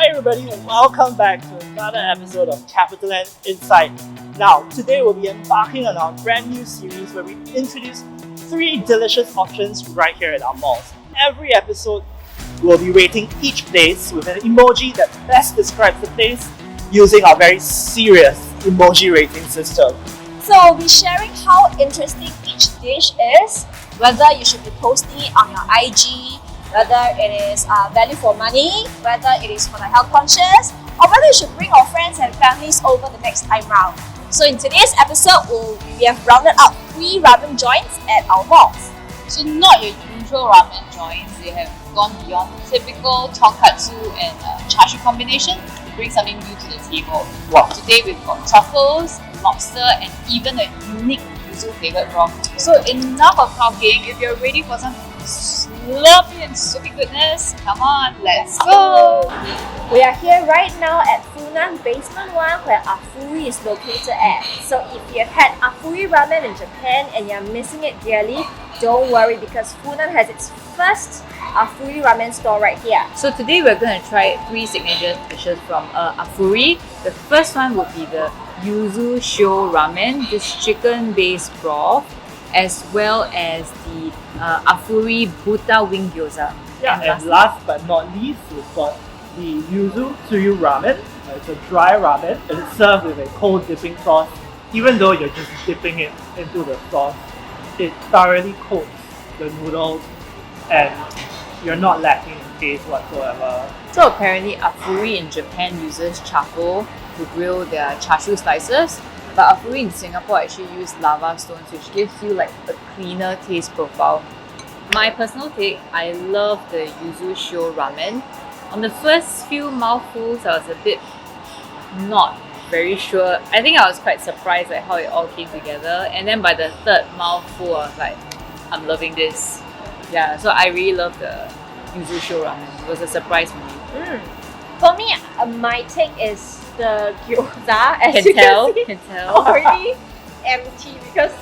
Hi everybody and welcome back to another episode of CapitaLand Insight. Now, today we'll be embarking on our brand new series where we introduce 3 delicious options right here at our malls. Every episode, we'll be rating each place with an emoji that best describes the place using our very serious emoji rating system. So we'll be sharing how interesting each dish is, whether you should be posting it on your IG, whether it is value for money, whether it is for the health conscious, or whether you should bring your friends and families over the next time round. So in today's episode, we have rounded up 3 ramen joints at our malls. So not your usual ramen joints, they have gone beyond the typical tonkatsu and chashu combination to bring something new to the table. Wow. Today we've got truffles, lobster and even a unique yuzu flavoured broth. So enough of talking, if you're ready for some slurpy and soupy goodness, come on, let's go! We are here right now at Funan Basement 1 where our Furi is located at. So if you have had a Furi Ramen in Japan and you're missing it dearly, don't worry because Funan has its first Furi Ramen store right here. So today we're going to try 3 signature dishes from Furi. The first one will be the yuzu shio ramen, this chicken-based broth, as well as the Furi buta wing gyoza. Yeah, and last but not least, we've got the yuzu tsuyu ramen. It's a dry ramen and it's served with a cold dipping sauce. Even though you're just dipping it into the sauce, it thoroughly coats the noodles and you're not lacking in taste whatsoever. So apparently Furi in Japan uses charcoal to grill their chashu slices, but Furi in Singapore actually use lava stones, which gives you like a cleaner taste profile. My personal take, I love the yuzu shio ramen. On the first few mouthfuls, I was a bit not very sure. I think I was quite surprised at how it all came together. And then by the third mouthful, I was like, I'm loving this. Yeah, so I really love the yuzu shio ramen. It was a surprise for me. For me, my take is the gyoza, as you Can tell. already empty because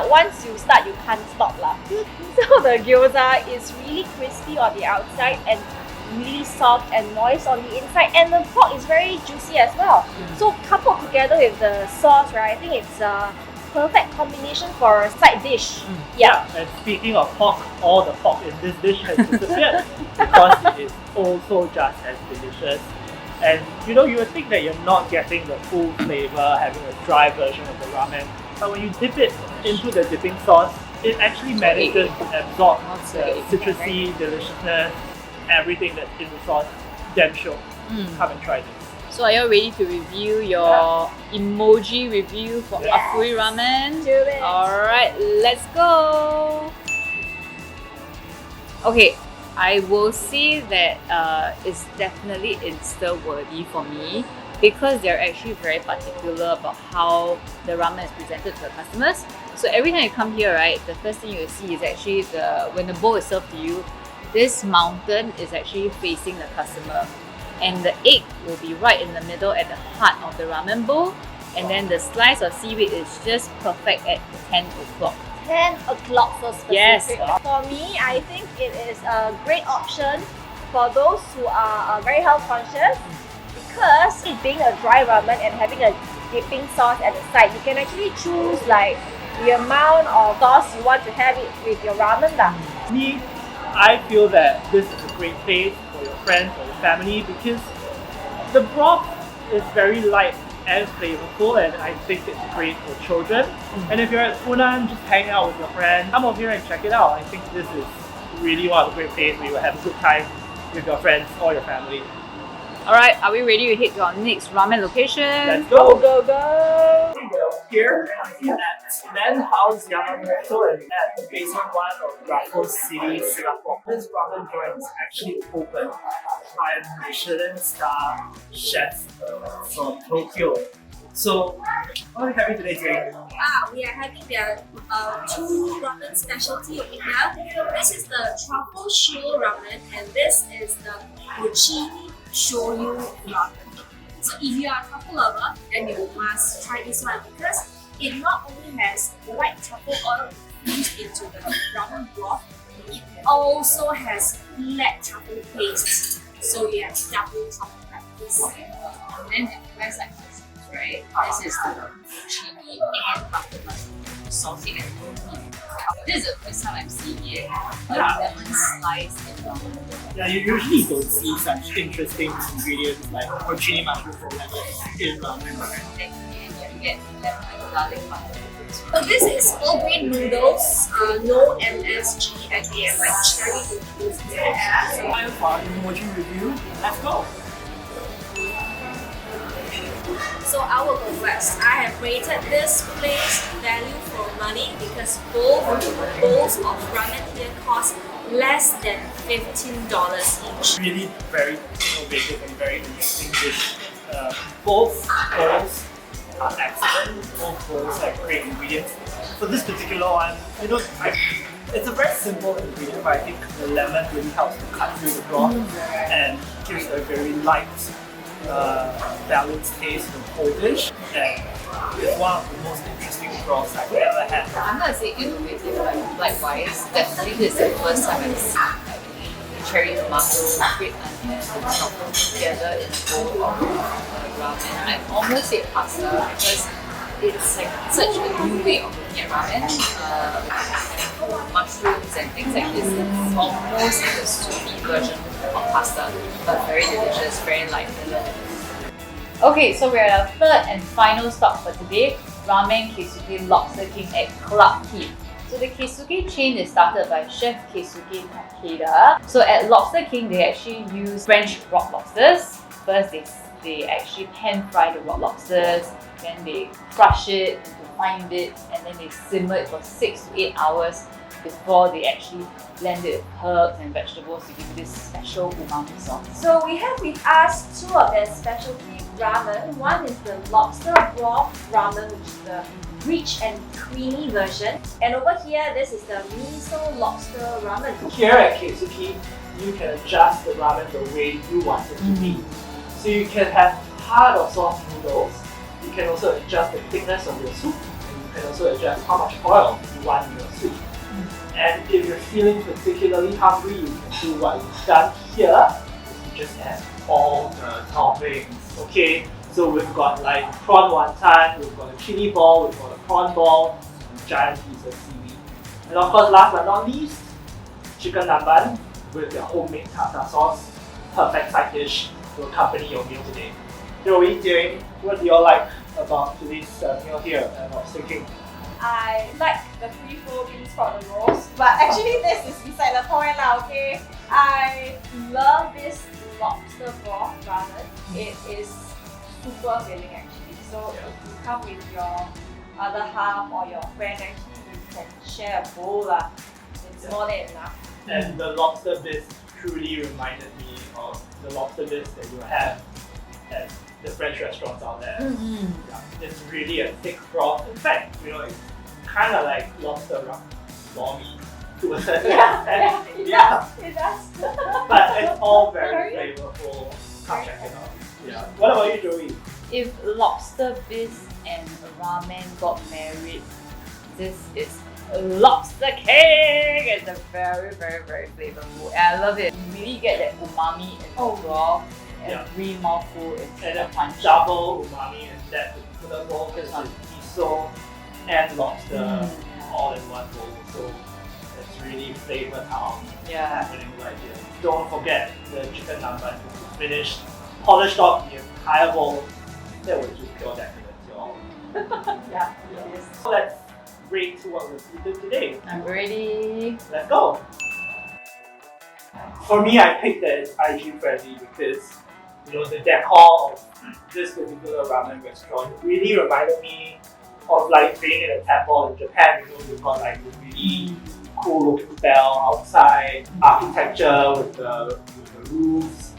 once you start you can't stop lah. So the gyoza is really crispy on the outside and really soft and moist on the inside, and the pork is very juicy as well. So coupled together with the sauce, right, I think it's a perfect combination for a side dish. Yeah, and speaking of pork, all the pork in this dish has disappeared because it is also just as delicious. And you would think that you're not getting the full flavor having a dry version of the ramen, but when you dip it into the dipping sauce, it actually manages to absorb the citrusy deliciousness, everything that's in the sauce. Damn sure. Come and try this. So are you ready to review your emoji review for Furi Ramen? Do it! Alright, let's go! Okay, I will say that it's definitely Insta-worthy for me because they're actually very particular about how the ramen is presented to the customers. So every time you come here, right, the first thing you will see is actually when the bowl is served to you, this mountain is actually facing the customer. And the egg will be right in the middle at the heart of the ramen bowl. And then the slice of seaweed is just perfect at 10 o'clock. 10 o'clock for specific. Yes. For me, I think it is a great option for those who are very health conscious because it being a dry ramen and having a dipping sauce at the side, you can actually choose like the amount of sauce you want to have it with your ramen lah. Me, I feel that this is a great place for your friends or your family because the broth is very light and flavorful, and I think it's great for children. And if you're at Funan, just hang out with your friends, come over here and check it out. I think this is really one of the great places where you will have a good time with your friends or your family. Alright, are we ready to hit our next ramen location? Let's go! Go, go! Here at Land House Yamamoto and at the basement 1 of Raffles City, Singapore. This ramen joint is actually opened by a Michelin star chef from Tokyo. So, what are we having today, Jane? We are having their 2 ramen specialty over here. This is the truffle shio ramen and this is the mochi shoyu ramen. So if you are a truffle lover, then you must try this one because it not only has white truffle oil infused into the ramen broth, it also has black truffle paste. So you have double truffle. this. And then if you guys like this, right? This is the chili and butternut saucy and roti. This is the first time I'm seeing it. A lemon slice in ramen. Yeah, you usually don't see such interesting ingredients like porcini mushrooms and lemon in ramen, right? And you get lemon and garlic butter. So this is whole grain noodles, no MSG again, like cherry noodles. Time for our emoji review. Let's go! So I will go first. I have rated this place value for money because both bowls of ramen here cost less than $15 each. Really very innovative and very interesting dish. Both bowls are excellent. Both bowls have great ingredients. For this particular one, it's a very simple ingredient, but I think the lemon really helps to cut through the broth and gives a very light, balanced taste to the whole dish. And it's one of the most interesting broths I've ever had. I'm not saying innovative, but likewise, definitely this is the first time I've seen cherry tomato, red onion, and truffle together in a bowl of ramen. I almost say pasta because it's like such a new way of looking at ramen. Mushrooms and things like this. It's almost like a soupy version of pasta, but very delicious, very light. Okay, so we're at our third and final stop for today, Ramen Keisuke Lobster King at Clarke Quay. So the Keisuke chain is started by Chef Keisuke Takeda. So at Lobster King, they actually use French rock lobsters. First, they actually pan fry the rock lobsters, then they crush it into fine bits, and then they simmer it for 6 to 8 hours before they actually blend it with herbs and vegetables to give you this special umami sauce. So we have with us two of their specialty ramen. One is the lobster broth ramen, which is the rich and creamy version. And over here, this is the miso lobster ramen. Here at Keisuke, you can adjust the ramen the way you want it to be. So you can have hard or soft noodles. You can also adjust the thickness of your soup, and you can also adjust how much oil you want in your soup. And if you're feeling particularly hungry, you can do what we've done here. You just add all the toppings. Okay, so we've got like prawn wonton, we've got a chili ball, we've got a prawn ball, and a giant piece of seaweed. And of course, last but not least, chicken namban with their homemade tartar sauce. Perfect side dish to accompany your meal today. Joey, Jane, what do you all like about today's meal here at Lobster King? I like the free flow bean sprout roast, but actually this is beside the point now, okay? I love this lobster broth ramen. It is super filling actually. So if you come with your other half or your friend, actually you can share a bowl lah. It's more than enough. And the lobster bisque truly reminded me of the lobster bisque that you have at the French restaurants out there. Yeah, it's really a thick broth. In fact, it's kind of like lobster lomi to a certain extent. It does. But it's all very flavorful. Come check it out. Yeah. What about you, Joey? If lobster bisque and ramen got married, this is Lobster King! It's a very, very, very flavorful. And I love it. You really get that umami in the broth. Every mouthful is And a a punch. double umami in that particular bowl because it's miso and lobster all in one bowl. So it's really flavor town happening right here. Don't forget the chicken namban to be finished, polished off the entire bowl. That was just pure decadence, y'all. Yeah, it is. So let's rate what we've eaten today. I'm ready. Let's go! For me, I picked that it's IG friendly because the decor of this particular ramen restaurant really reminded me of like being in a temple in Japan. You've got like the really cool looking bell outside, architecture with the roofs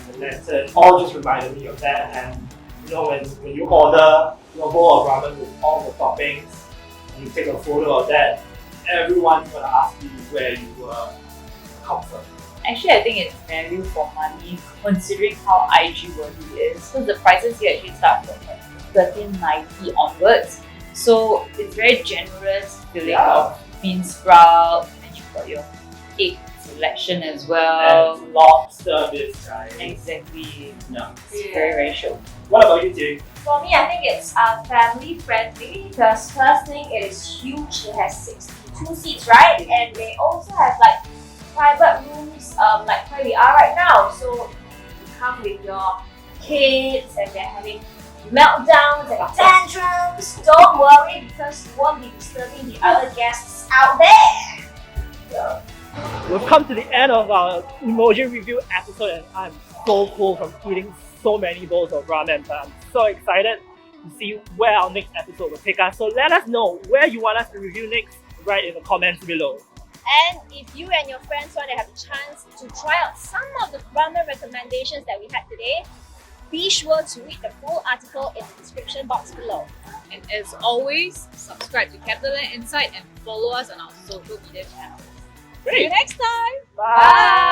and the lantern. All just reminded me of that. And when you order your bowl of ramen with all the toppings, and you take a photo of that, everyone's gonna ask you where you were come from. Actually, I think it's value for money considering how IG worthy it is. So the prices here actually start from $13.90 onwards. So it's very generous filling of bean sprouts, and then you've got your egg selection as well. And lobster this time. Exactly. Yeah. It's very, very show. What about you, Jay? For me, I think it's family friendly because first thing, it is huge. It has 62 seats, right? And they also have like private rooms, like where we are right now. So you come with your kids and they're having meltdowns and tantrums. Don't worry because you won't be disturbing the other guests out there. We've come to the end of our emoji review episode and I'm so full from eating so many bowls of ramen, but I'm so excited to see where our next episode will take us. So let us know where you want us to review next, right in the comments below. And if you and your friends want to have a chance to try out some of the ramen recommendations that we had today, be sure to read the full article in the description box below. And as always, subscribe to CapitaLand Insight and follow us on our social media channels. See you next time! Bye!